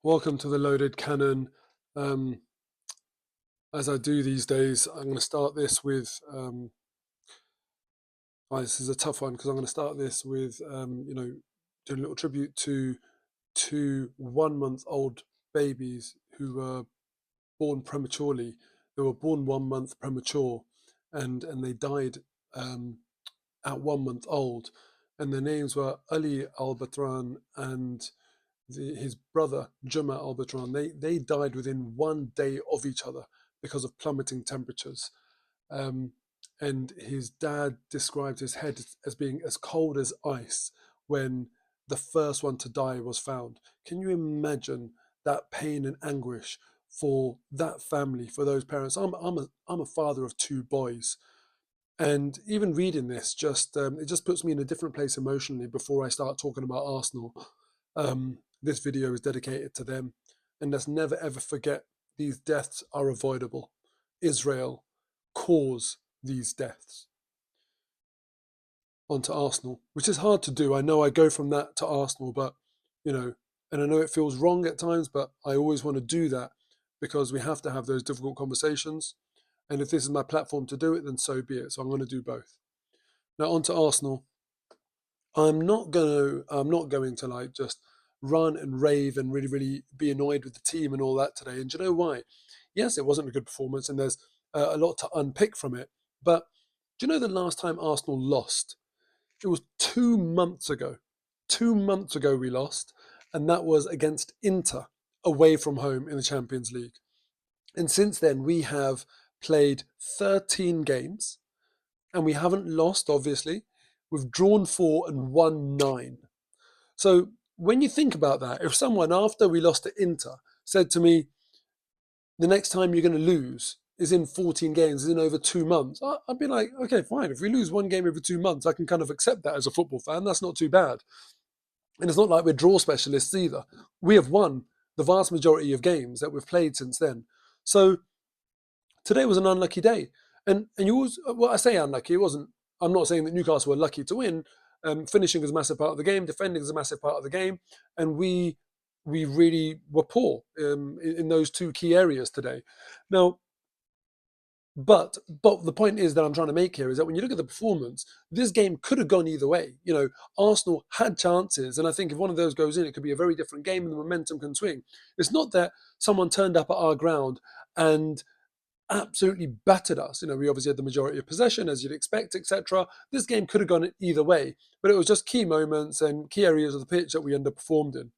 Welcome to the Loaded Cannon. Um, as I do these days, I'm going to start this with. This is a tough one because I'm going to start this with, doing a little tribute to two 1 month old babies who were born prematurely. They were born 1 month premature, and they died at 1 month old. And their names were Ali Albatran and his brother Juma Albatran. They died within 1 day of each other because of plummeting temperatures. Um, and his dad described his head as being as cold as ice when the first one to die was found. Can you imagine that pain and anguish for that family, for those parents? I'm a father of two boys, and even reading this it just puts me in a different place emotionally before I start talking about Arsenal. This video is dedicated to them, and let's never ever forget these deaths are avoidable. Israel caused these deaths. Onto Arsenal, which is hard to do. I know I go from that to Arsenal, but and I know it feels wrong at times, but I always want to do that because we have to have those difficult conversations. And if this is my platform to do it, then so be it. So I'm going to do both. Now on to Arsenal. I'm not going to like just run and rave and really, really be annoyed with the team and all that today. And do you know why? Yes, it wasn't a good performance, and there's a lot to unpick from it. But do you know the last time Arsenal lost? It was 2 months ago. 2 months ago we lost, and that was against Inter away from home in the Champions League. And since then we have played 13 games, and we haven't lost, obviously. We've drawn 4 and won 9. So when you think about that, if someone after we lost to Inter said to me, the next time you're going to lose is in 14 games, is in over 2 months, I'd be like, okay, fine. If we lose one game every 2 months, I can kind of accept that as a football fan. That's not too bad. And it's not like we're draw specialists either. We have won the vast majority of games that we've played since then. So today was an unlucky day. And you always, well, I say unlucky, it wasn't, I'm not saying that Newcastle were lucky to win. Finishing is a massive part of the game, defending is a massive part of the game, and we really were poor in those two key areas today. Now, but the point is that I'm trying to make here is that when you look at the performance, this game could have gone either way. Arsenal had chances, and I think if one of those goes in, it could be a very different game, and the momentum can swing. It's not that someone turned up at our ground and absolutely battered us. We obviously had the majority of possession, as you'd expect, etc. This game could have gone either way, but it was just key moments and key areas of the pitch that we underperformed in.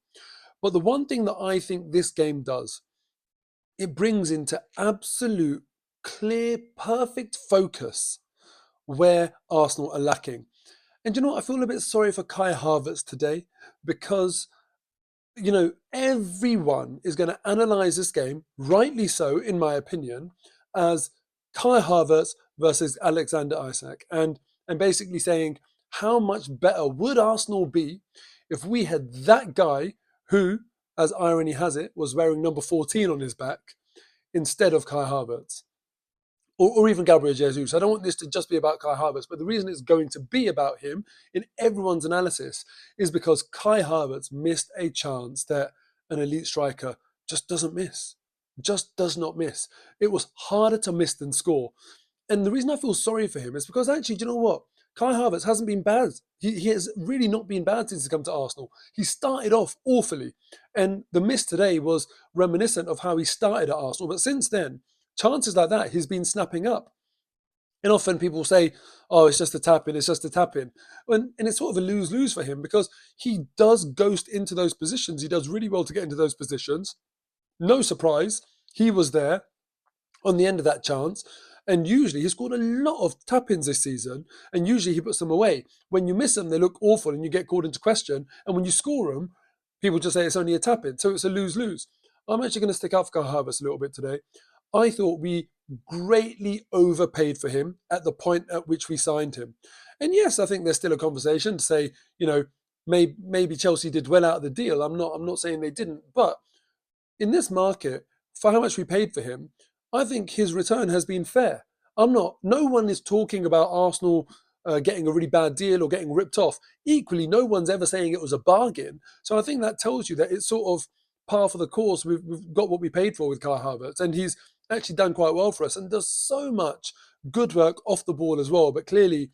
But the one thing that I think this game does, it brings into absolute, clear, perfect focus where Arsenal are lacking. And you know what? I feel a bit sorry for Kai Havertz today because everyone is going to analyze this game, rightly so, in my opinion, as Kai Havertz versus Alexander Isak, and basically saying how much better would Arsenal be if we had that guy who, as irony has it, was wearing number 14 on his back instead of Kai Havertz. Or even Gabriel Jesus. I don't want this to just be about Kai Havertz, but the reason it's going to be about him in everyone's analysis is because Kai Havertz missed a chance that an elite striker just doesn't miss, just does not miss. It was harder to miss than score. And the reason I feel sorry for him is because actually, do you know what? Kai Havertz hasn't been bad. He has really not been bad since he's come to Arsenal. He started off awfully. And the miss today was reminiscent of how he started at Arsenal. But since then, chances like that, he's been snapping up. And often people say, oh, it's just a tap in, it's just a tap in. And it's sort of a lose-lose for him because he does ghost into those positions. He does really well to get into those positions. No surprise, he was there on the end of that chance. And usually he's scored a lot of tap-ins this season, and usually he puts them away. When you miss them, they look awful and you get called into question. And when you score them, people just say it's only a tap-in. So it's a lose-lose. I'm actually going to stick up for Kai Havertz a little bit today. I thought we greatly overpaid for him at the point at which we signed him. And yes, I think there's still a conversation to say, maybe Chelsea did well out of the deal. I'm not saying they didn't. But in this market, for how much we paid for him, I think his return has been fair. No one is talking about Arsenal getting a really bad deal or getting ripped off. Equally, no one's ever saying it was a bargain. So I think that tells you that it's sort of par for the course. We've got what we paid for with Kai Havertz, and he's actually done quite well for us and does so much good work off the ball as well. But clearly,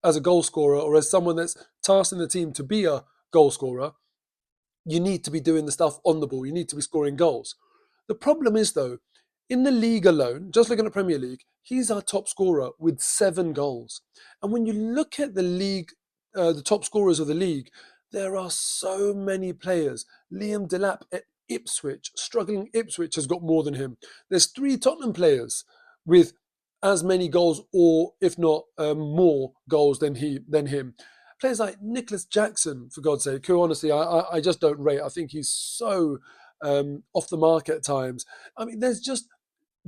as a goal scorer or as someone that's tasked in the team to be a goal scorer, you need to be doing the stuff on the ball. You need to be scoring goals. The problem is, though, in the league alone, just looking at Premier League, he's our top scorer with 7 goals. And when you look at the league, the top scorers of the league, there are so many players. Liam Delap at Ipswich, struggling Ipswich, has got more than him. There's 3 Tottenham players with as many goals, or if not more goals than him. Players like Nicholas Jackson, for God's sake, who honestly I just don't rate. I think he's so off the mark at times. I mean, there's just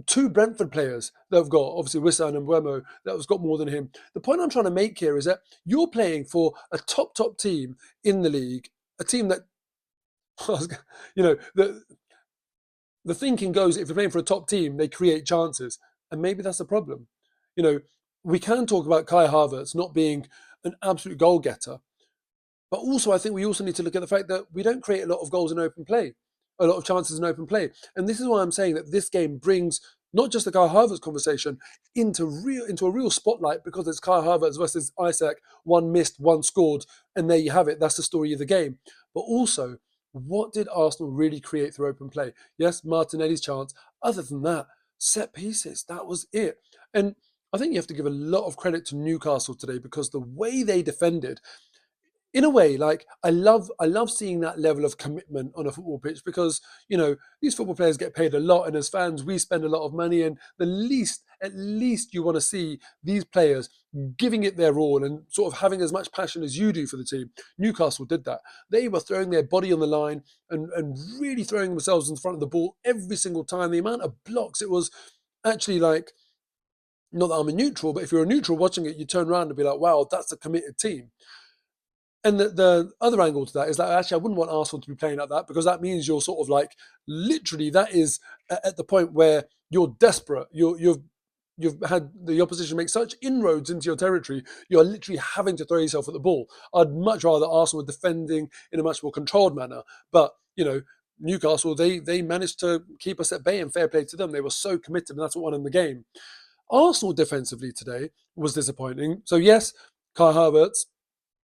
2 Brentford players that have got, obviously Wissam and Mbeumo, that has got more than him. The point I'm trying to make here is that you're playing for a top team in the league, a team that, you know, the thinking goes, if you're playing for a top team, they create chances. And maybe that's the problem. You know, we can talk about Kai Havertz not being an absolute goal getter, but also I think we also need to look at the fact that we don't create a lot of goals in open play, a lot of chances in open play. And this is why I'm saying that this game brings not just the Kai Havertz conversation into a real spotlight, because it's Kai Havertz versus Isaac, one missed, one scored, and there you have it. That's the story of the game. But also, what did Arsenal really create through open play? Yes, Martinelli's chance. Other than that, set pieces. That was it. And I think you have to give a lot of credit to Newcastle today, because the way they defended, in a way, like I love seeing that level of commitment on a football pitch, because these football players get paid a lot, and as fans we spend a lot of money, and at least you want to see these players giving it their all and sort of having as much passion as you do for the team. Newcastle did that. They were throwing their body on the line and really throwing themselves in front of the ball every single time. The amount of blocks, it was actually like, not that I'm a neutral, but if you're a neutral watching it, you turn around and be like, wow, that's a committed team. And the other angle to that is that actually I wouldn't want Arsenal to be playing like that, because that means you're sort of like, literally, that is at the point where you're desperate. You've had the opposition make such inroads into your territory, you're literally having to throw yourself at the ball. I'd much rather Arsenal were defending in a much more controlled manner. But, Newcastle, they managed to keep us at bay, and fair play to them. They were so committed, and that's what won in the game. Arsenal defensively today was disappointing. So yes, Kai Havertz,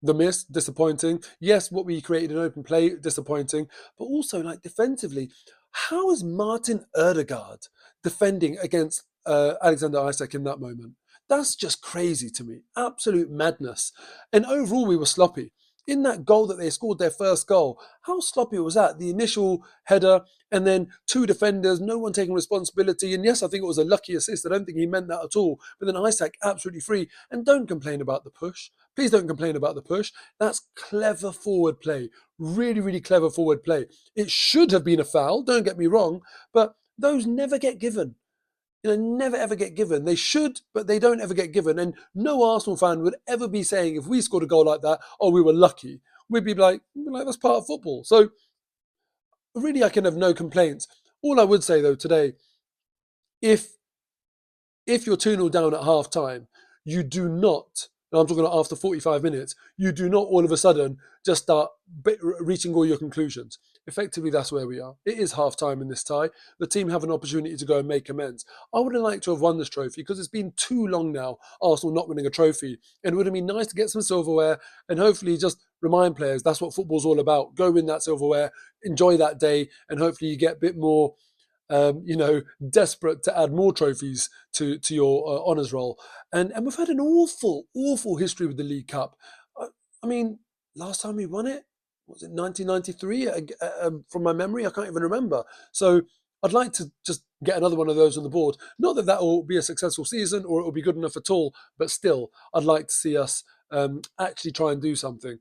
the miss, disappointing. Yes, what we created in open play, disappointing. But also, like, defensively, how is Martin Odegaard defending against Alexander Isak in that moment? That's just crazy to me. Absolute madness. And overall, we were sloppy. In that goal that they scored, their first goal, how sloppy was that? The initial header, and then 2 defenders, no one taking responsibility. And yes, I think it was a lucky assist. I don't think he meant that at all. But then Isak absolutely free. And don't complain about the push. Please don't complain about the push. That's clever forward play. Really, really clever forward play. It should have been a foul, don't get me wrong, but those never get given. Never ever get given. They should, but they don't ever get given. And no Arsenal fan would ever be saying, if we scored a goal like that, oh, we were lucky. We'd be like, that's part of football. So really, I can have no complaints. All I would say, though, today, if you're 2-0 down at half time, you do not, and I'm talking about after 45 minutes, you do not all of a sudden just start reaching all your conclusions. Effectively, that's where we are. It is half time in this tie. The team have an opportunity to go and make amends. I would have liked to have won this trophy, because it's been too long now, Arsenal not winning a trophy. And it would have been nice to get some silverware and hopefully just remind players that's what football's all about. Go win that silverware, enjoy that day, and hopefully you get a bit more desperate to add more trophies to your honours roll. And we've had an awful history with the League Cup. I mean, last time we won it, was it 1993? From my memory, I can't even remember. So I'd like to just get another one of those on the board. Not that will be a successful season or it will be good enough at all, but still, I'd like to see us actually try and do something.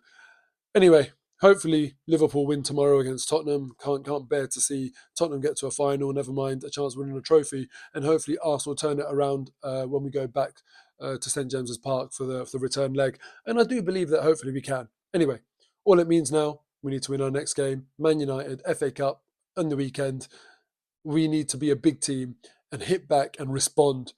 Anyway, hopefully Liverpool win tomorrow against Tottenham. Can't bear to see Tottenham get to a final, never mind a chance of winning a trophy. And hopefully Arsenal turn it around when we go back to St James's Park for the return leg. And I do believe that hopefully we can. Anyway, all it means now, we need to win our next game. Man United, FA Cup, on the weekend. We need to be a big team and hit back and respond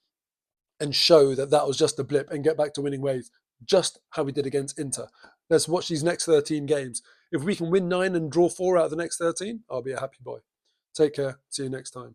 and show that was just a blip and get back to winning ways, just how we did against Inter. Let's watch these next 13 games. If we can win 9 and draw 4 out of the next 13, I'll be a happy boy. Take care. See you next time.